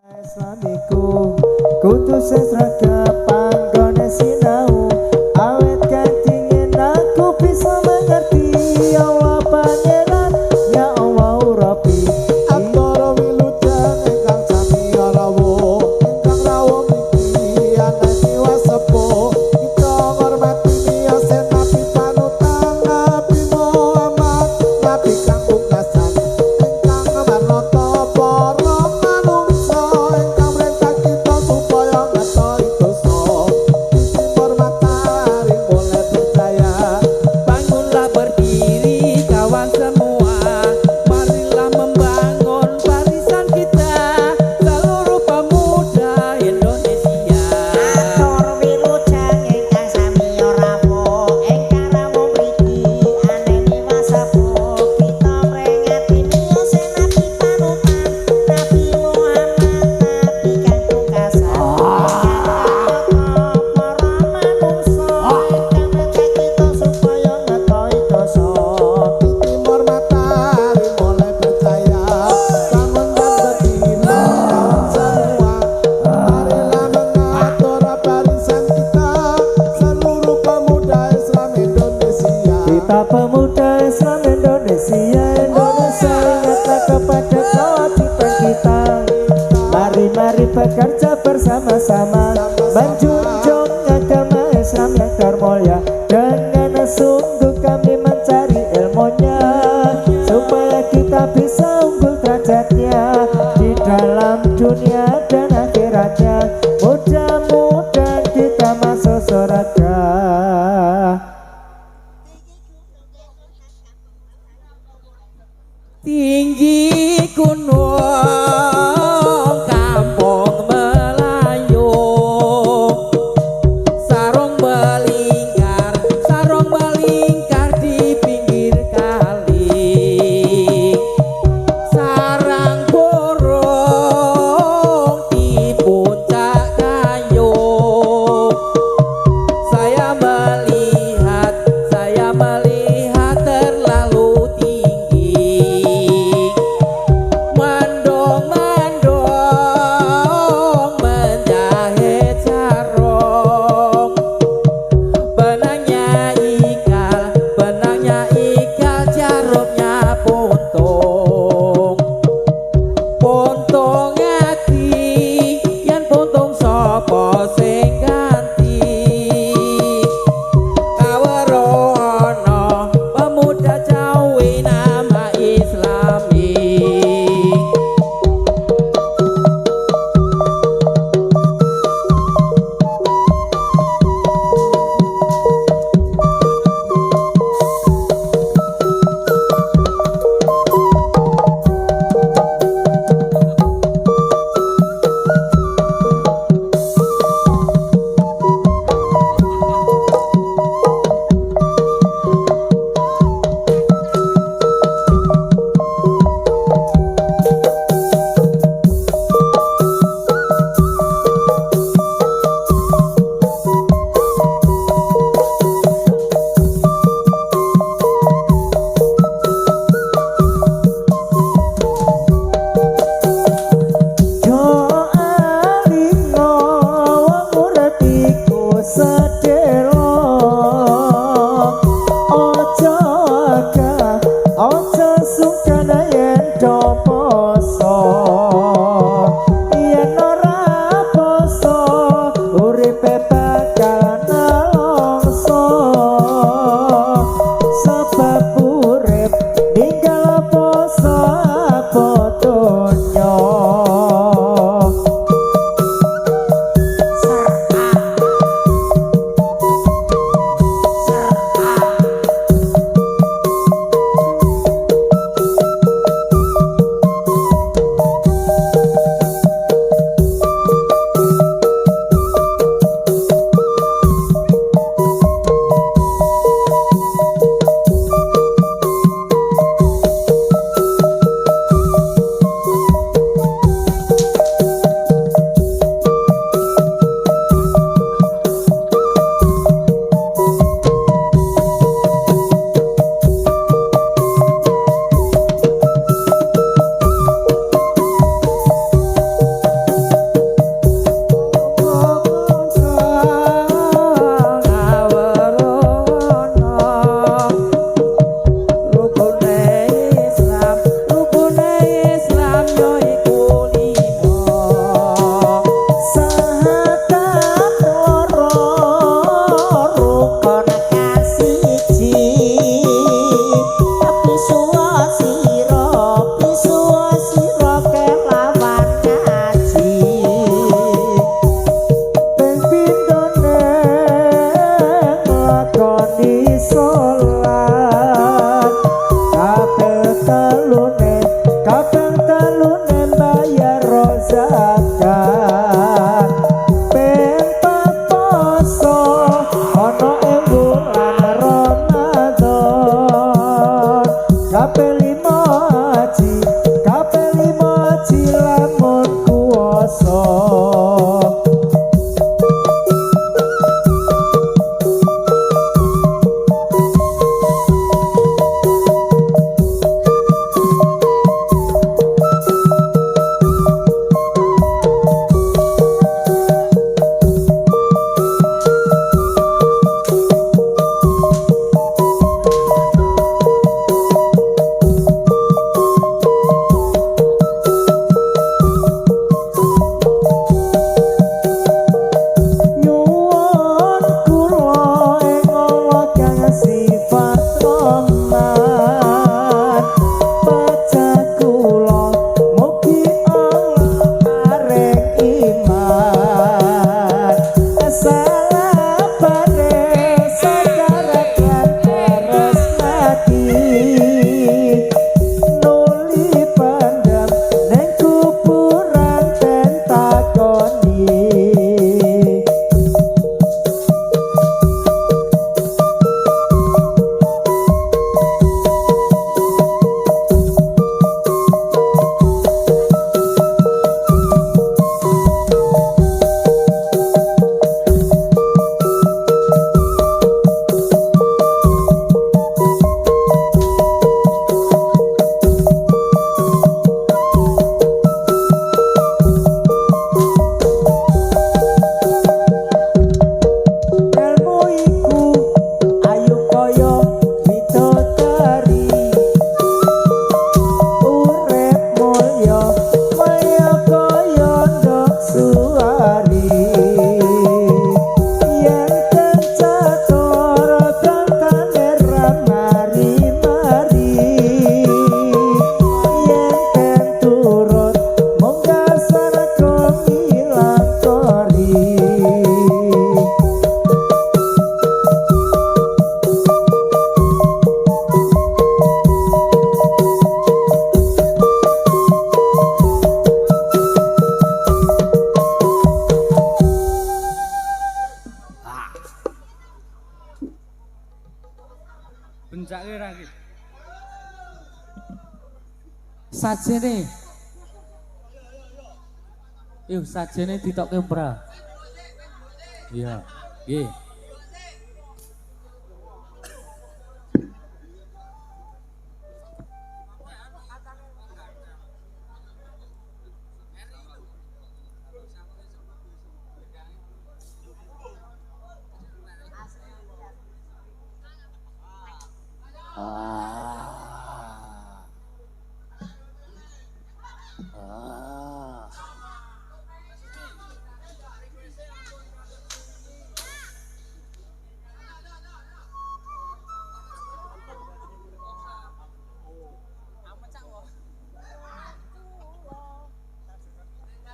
Islamiku kudu sesraga panggone sinau awet kancingin aku bisa mengerti Allah pangeran ya Allah Rabbi antara wilujeng ingkang sami rawuh ingkang rawuh mriki anani wasepuh kita ngormati miyosen nabi panutan Nabi Muhammad nabi kang pungkasan ingkang marnata para manungsa ingkang mrentah kita supaya ngatoi dosa timur matahari mulai percaya Bangunlah berdiri kawan semua, marilah membangun barisan kita, seluruh pemuda Indonesia. Atur wilujeng ingkang sami rawuh ingkang rawuh mriki aneni wasepuh kita mrengati miyosen nabi panutan Nabi Muhammad nabi kang pungkasan ingkang para manungsa ingkang mrentah kita supaya ngetoi dosa timur matahari mulai percaya bangun dan berdiri kawan semua marilah mengatur barisan kita seluruh pemuda Islam Indonesia kita pemuda Islam Indonesia Indonesia ingatlah kepada kewajiban kita mari bekerja bersama-sama menjunjung agama Islam yang termulia dengan sungguh kami mencari ilmunya supaya kita bisa unggul derajatnya di dalam dunia dan akhiratnya mudah-mudahan kita masuk surga. Tinggi gunung kampung Melayu, sarung melingkar di pinggir kali, sarang burung di puncak kayu. Saya melihat terlalu tinggi, mendong-mendong menjahit sarung, benangnya ikal, jarumnya puntung, puntung ati, yen puntung sapa sing ganti, kawerono pemuda Jawi nama Islami. Jake ra iki. Sajene. Yuk sajene ditokke ora. Iya. Nggih.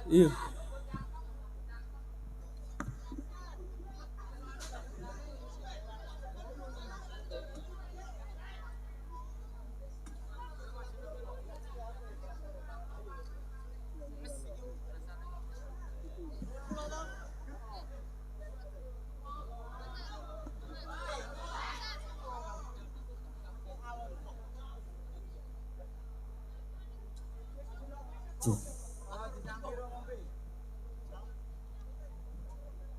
Iya.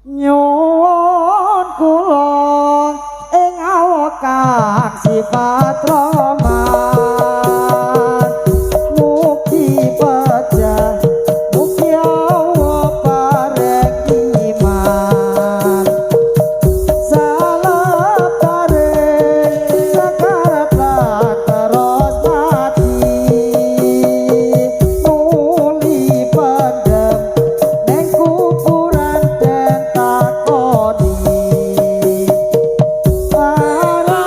Nyuwun kula ing awakang sifat rahman mugi pejah mugi Allah paring iman salepare sakarep lan terus mati nuli pendem neng kuburan den takoni para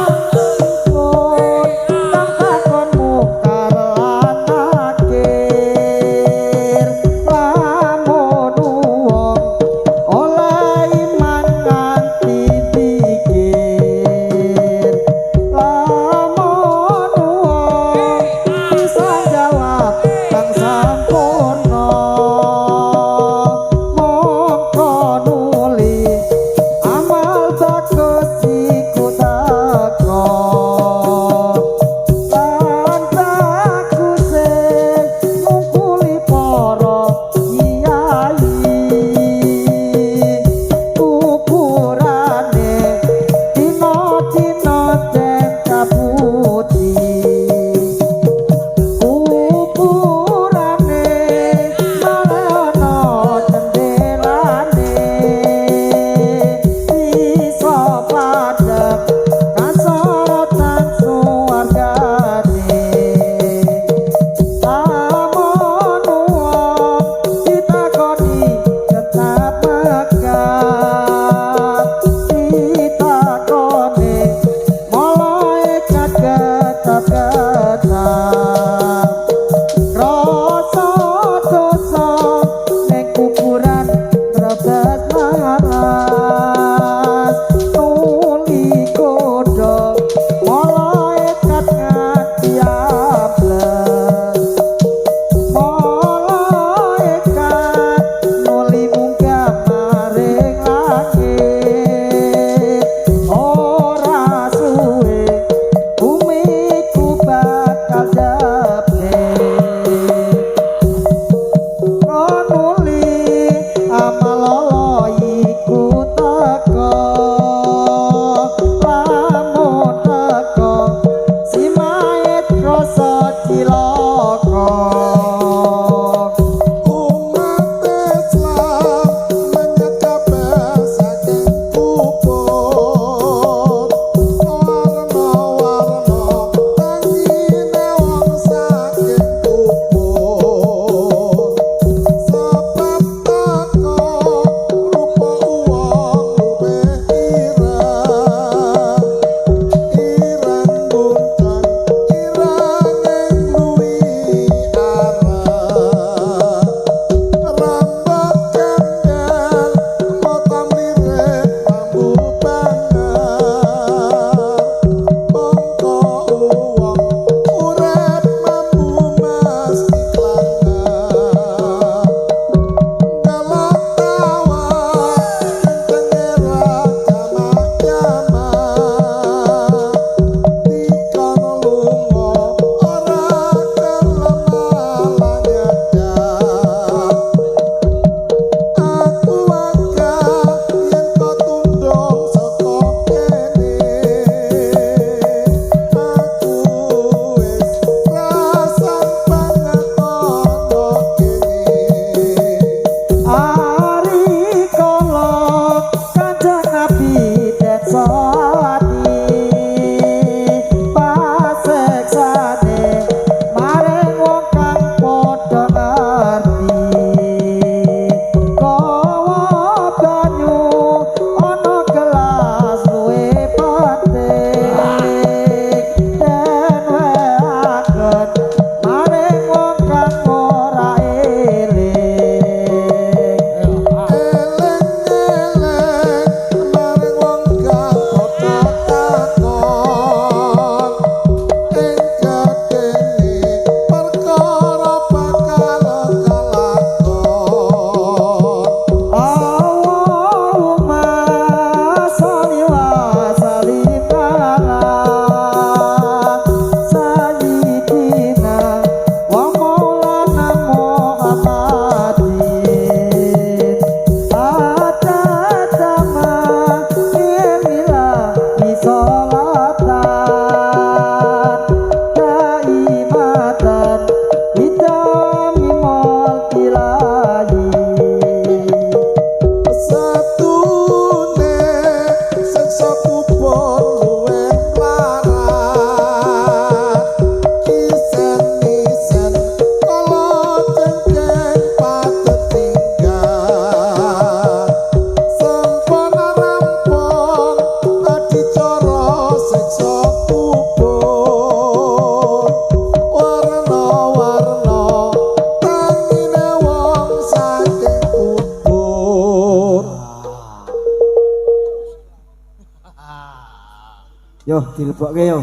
Yo dilebokke yo.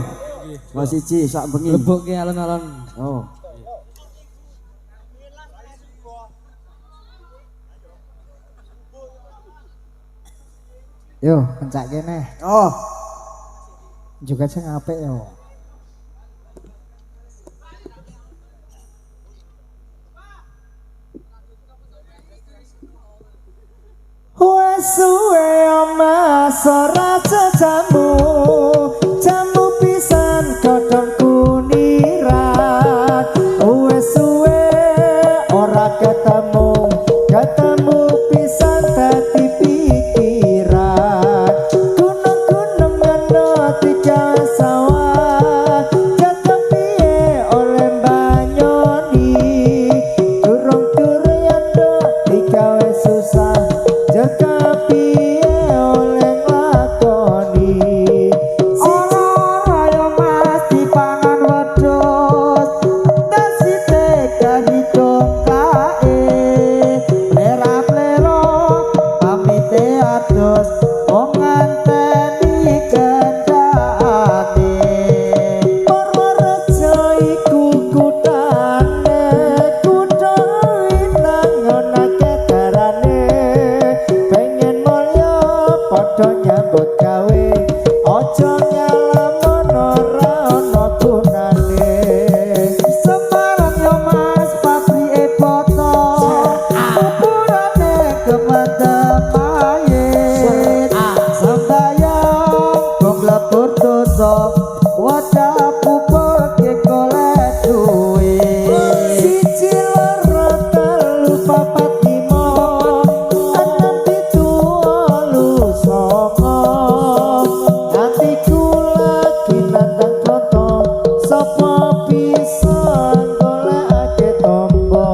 Mas siji sak bengi. Lebokke alon-alon. Oh. Yo, pencak kene. Oh. Juga sing apik yo. Wes suwe mas ora jamu jamu pisan godhong kuniran wes suwe ora ketemu ketemu pisan dadi pikiran gunung-gunung ana tiga sawah jatuh piye oleh banyoni durung-durung digawe susah jaga piye oleh nglakoni ora yo mas dipangan wedhus dasite kahitung kae plera-plera pamite adus wong nganteni kendhane Purworejo iku kutane kutha inang ngonake darane pengen mulya padha nyambut gawe aja ngalamun ora ana gunane Semarang yo mas pabrike boto pupurane kemendemayen sembayang wong lebur dosa wadah pupur ke golek duwe siji loro telu papat lima enam pitu wolu songo atiku lagi nandang foto sapa bisa golekake tombo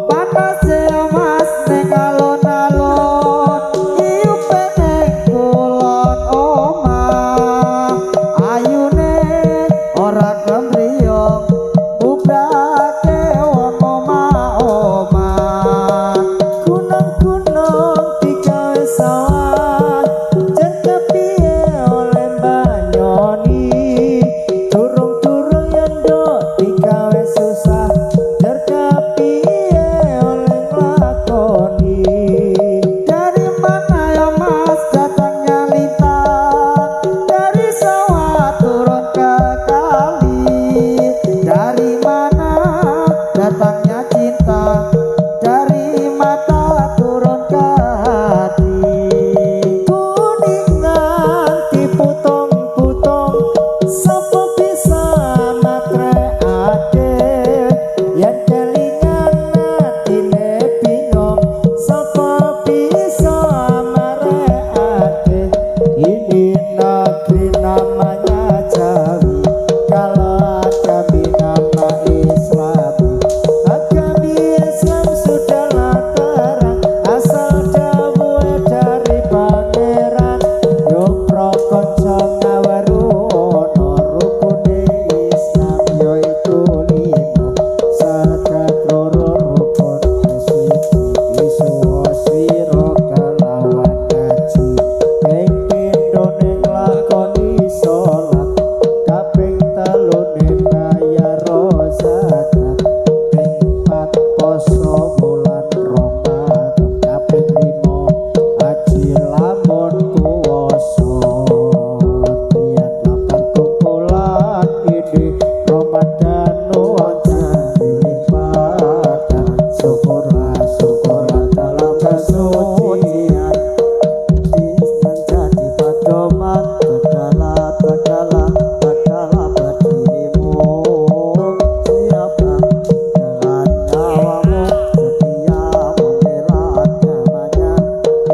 panase mas ning alon-alon iupe ning kulon omah ayune ora kemriyong bubrake wong omah-omah gunung-gunung digawe sawah jaga piye oleh banyoni durung-durung yendo digawe susah jaga piye oleh nglakoni dari mana ya mas datangnya lintang dari sawah turun ke kali dari mana datangnya cinta dari mata turun ke hati kuningan diputung-putung sapa bisa matreake yen kelingan atine bingung sapa bisa mareake ini negeri namanya Jawi kalau agami nama Islam agami Islam sudahlah terang asal jauh dari pangeran yo prokonco ngaweru ono rukune Islam yaitu limo sadat loro rukun siji isu sira kalawan kaji ping pindhone nglakoni salat kaping telune bayar zakat ping pat poso bulan Ramadan kaping 5 haji lamun kuwasa tiap lapar kumpulan ini Ramadan wajah ibadah syukurlah dalam kesucian menjadi pedoman tegala berdirimu siapa dengan nyawamu setia membela agamanya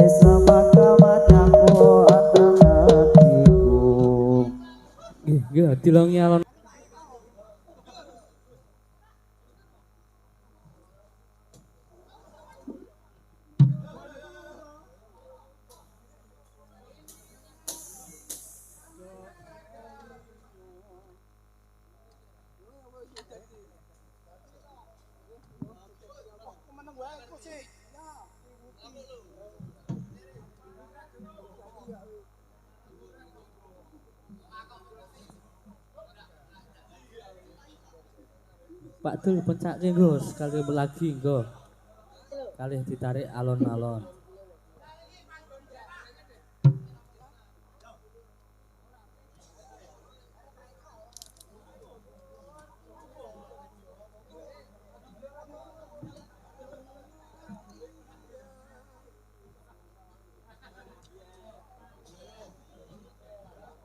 Islam agamanya kuatan negeriku Nggih, dilongi alon. Pak Dul pencake nggo sekali lagi nggo. Kalih ditarik alon-alon.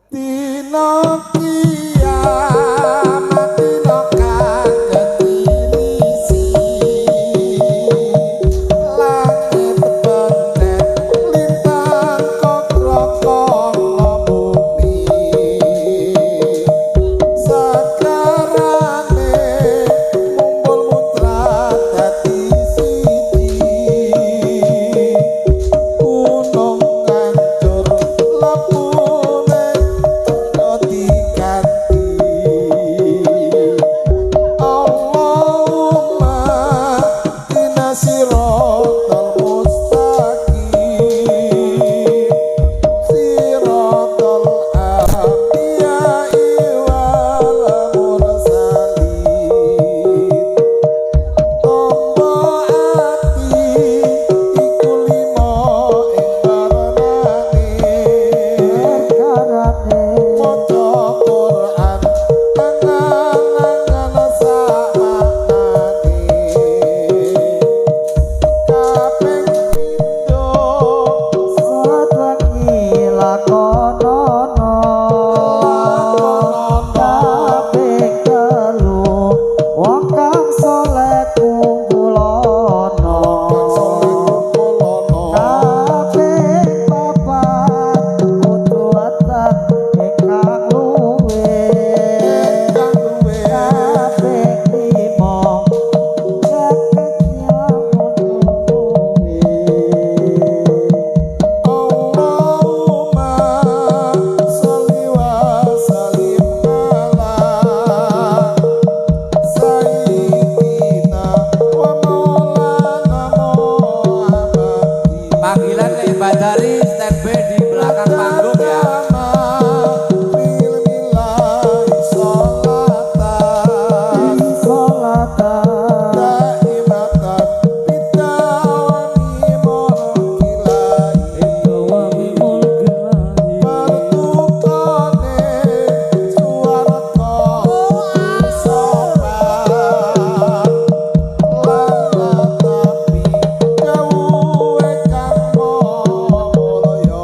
Dino kiamat dino kaget ilisi langit benet lintang kokrokon bumi sakarane mumpul mutra dadi siji gunung kancur lepune diganti Allahumma inna siratal mustaqim siratal anbiya'i wal mursalin tombo ati iku limo ing karane maca Quran angan-angan sak maknane kaping pindho salat wengi lakonono kaping telu wong kang saleh kumpulono kaping papat utuatan ingkang luwe kaping lima jaketnya luwe Allahumma sholli wa sallim ala sayyidina wa maulana Muhammadin. Panggilan ke Badari stand by di belakang panggung ya. Jauh kang mulya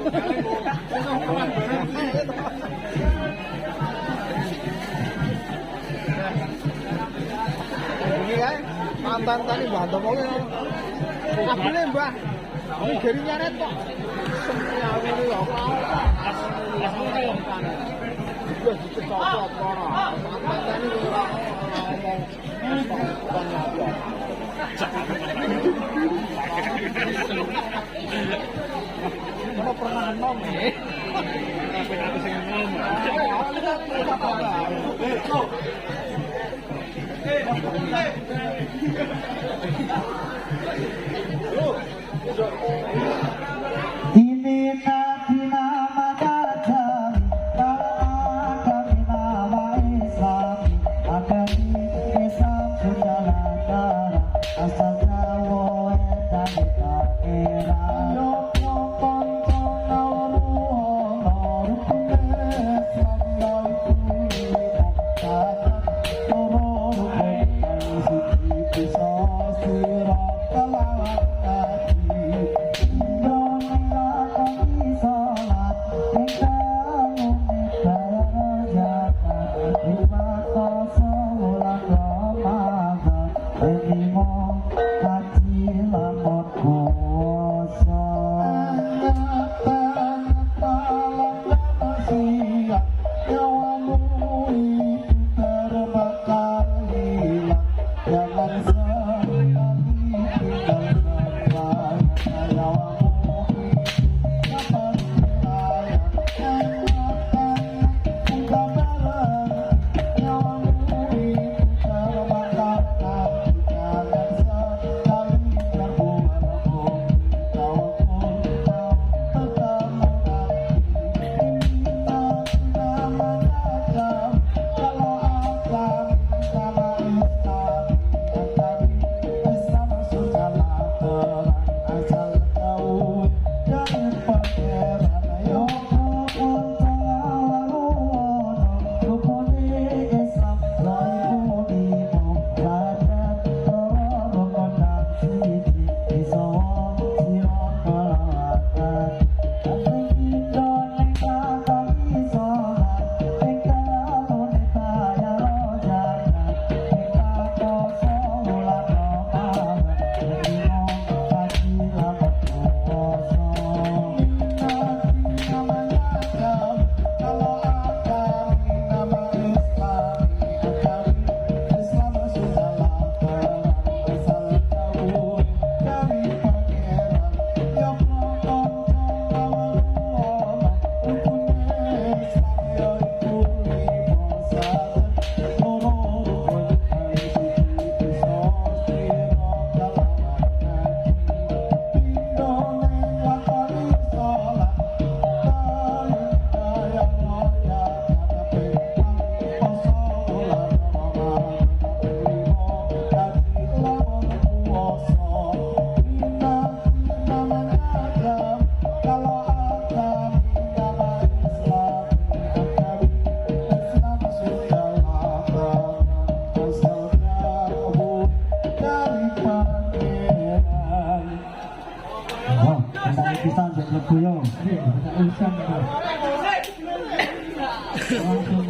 Ini kan mantan tadi bantu mau kabelnya mbak. Ini jadi nyaret kok. Semua ini ya sudah dicocok orang. Mantan tadi ngomong pernah nom nih. Ini nabi nama Dajjal, kami nama Islam, agami Islam sudah ladar, asal Jawa dan daerah. Bisa untuk lebu yo. Langsung